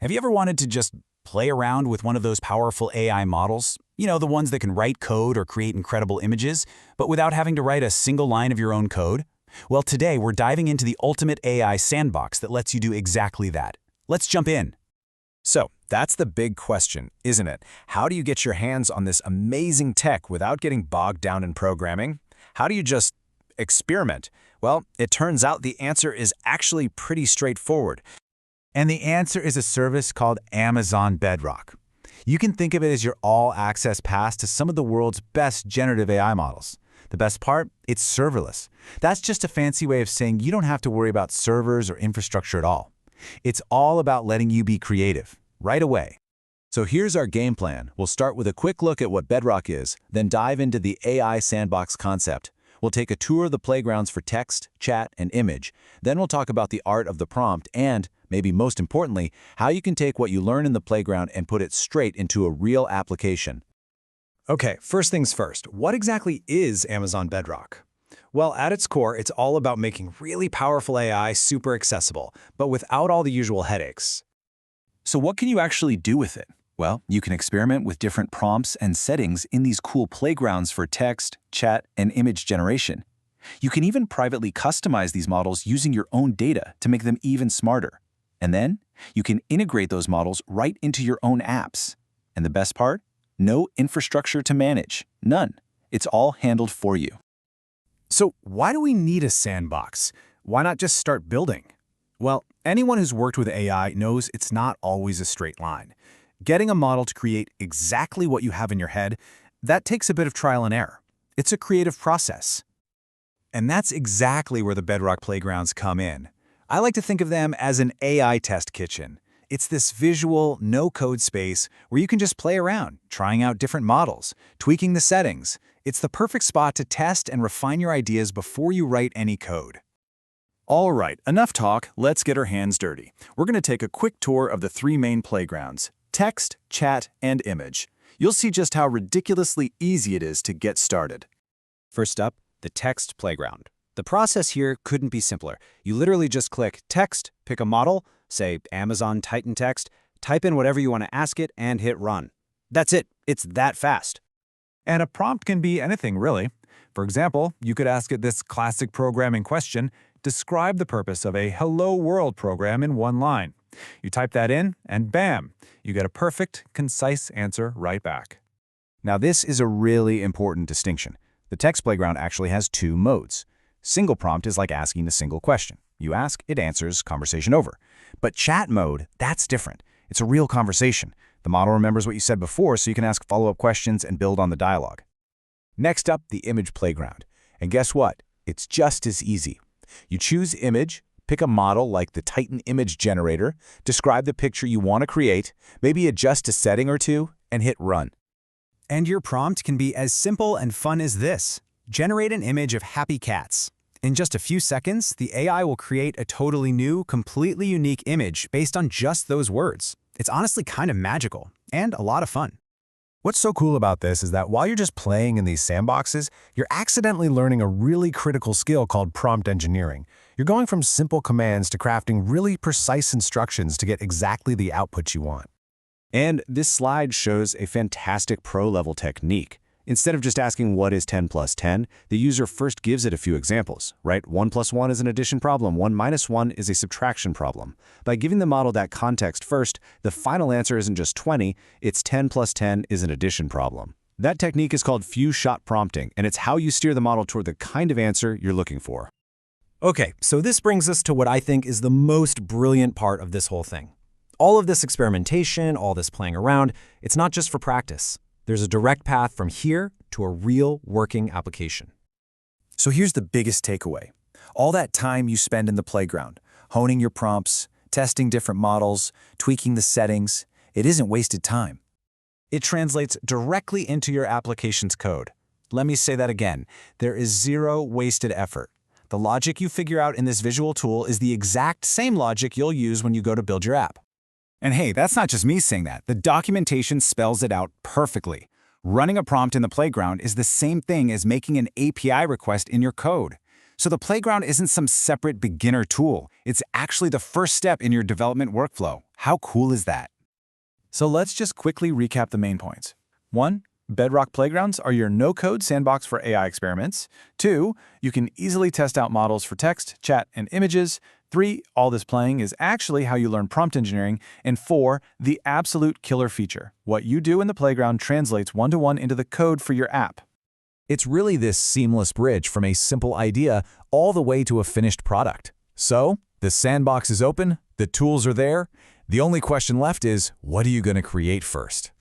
Have you ever wanted to just play around with one of those powerful AI models? You know, the ones that can write code or create incredible images, but without having to write a single line of your own code? Well, today we're diving into the ultimate AI sandbox that lets you do exactly that. Let's jump in. So, that's the big question, isn't it? How do you get your hands on this amazing tech without getting bogged down in programming? How do you just experiment? Well, it turns out the answer is actually pretty straightforward. And the answer is a service called Amazon Bedrock. You can think of it as your all-access pass to some of the world's best generative AI models. The best part? It's serverless. That's just a fancy way of saying you don't have to worry about servers or infrastructure at all. It's all about letting you be creative, right away. So here's our game plan. We'll start with a quick look at what Bedrock is, then dive into the AI Sandbox Concept. We'll take a tour of the playgrounds for text, chat, and image. Then we'll talk about the art of the prompt and, maybe most importantly, how you can take what you learn in the playground and put it straight into a real application. Okay, first things first, what exactly is Amazon Bedrock? Well, at its core, it's all about making really powerful AI super accessible, but without all the usual headaches. So what can you actually do with it? Well, you can experiment with different prompts and settings in these cool playgrounds for text, chat, and image generation. You can even privately customize these models using your own data to make them even smarter. And then, you can integrate those models right into your own apps. And the best part? No infrastructure to manage. None. It's all handled for you. So why do we need a sandbox? Why not just start building? Well, anyone who's worked with AI knows it's not always a straight line. Getting a model to create exactly what you have in your head, that takes a bit of trial and error. It's a creative process. And that's exactly where the Bedrock playgrounds come in. I like to think of them as an AI test kitchen. It's this visual, no-code space where you can just play around, trying out different models, tweaking the settings. It's the perfect spot to test and refine your ideas before you write any code. All right, enough talk, let's get our hands dirty. We're going to take a quick tour of the three main playgrounds: text, chat, and image. You'll see just how ridiculously easy it is to get started. First up, the text playground. The process here couldn't be simpler. You literally just click text, pick a model, say Amazon Titan text, type in whatever you want to ask it, and hit run. That's it. It's that fast. And a prompt can be anything, really. For example, you could ask it this classic programming question: describe the purpose of a Hello World program in one line. You type that in, and bam, you get a perfect, concise answer right back. Now this is a really important distinction. The text playground actually has two modes. Single prompt is like asking a single question. You ask, it answers, conversation over. But chat mode, that's different. It's a real conversation. The model remembers what you said before, so you can ask follow-up questions and build on the dialogue. Next up, the image playground. And guess what? It's just as easy. You choose image, pick a model like the Titan image generator, describe the picture you want to create, maybe adjust a setting or two, and hit run. And your prompt can be as simple and fun as this. Generate an image of happy cats. In just a few seconds, the AI will create a totally new, completely unique image based on just those words. It's honestly kind of magical and a lot of fun. What's so cool about this is that while you're just playing in these sandboxes, you're accidentally learning a really critical skill called prompt engineering. You're going from simple commands to crafting really precise instructions to get exactly the output you want. And this slide shows a fantastic pro-level technique. Instead of just asking what is 10 plus 10, the user first gives it a few examples, right? 1 plus 1 is an addition problem, 1 minus 1 is a subtraction problem. By giving the model that context first, the final answer isn't just 20, it's 10 plus 10 is an addition problem. That technique is called few-shot prompting, and it's how you steer the model toward the kind of answer you're looking for. Okay, so this brings us to what I think is the most brilliant part of this whole thing. All of this experimentation, all this playing around, it's not just for practice. There's a direct path from here to a real working application. So here's the biggest takeaway. All that time you spend in the playground, honing your prompts, testing different models, tweaking the settings, it isn't wasted time. It translates directly into your application's code. Let me say that again. There is zero wasted effort. The logic you figure out in this visual tool is the exact same logic you'll use when you go to build your app. And hey, that's not just me saying that. The documentation spells it out perfectly. Running a prompt in the playground is the same thing as making an API request in your code. So the playground isn't some separate beginner tool. It's actually the first step in your development workflow. How cool is that? So let's just quickly recap the main points. 1. Bedrock playgrounds are your no-code sandbox for AI experiments. 2. You can easily test out models for text, chat, and images. 3. All this playing is actually how you learn prompt engineering. And 4. The absolute killer feature. What you do in the playground translates one-to-one into the code for your app. It's really this seamless bridge from a simple idea all the way to a finished product. So, the sandbox is open, the tools are there. The only question left is, what are you going to create first?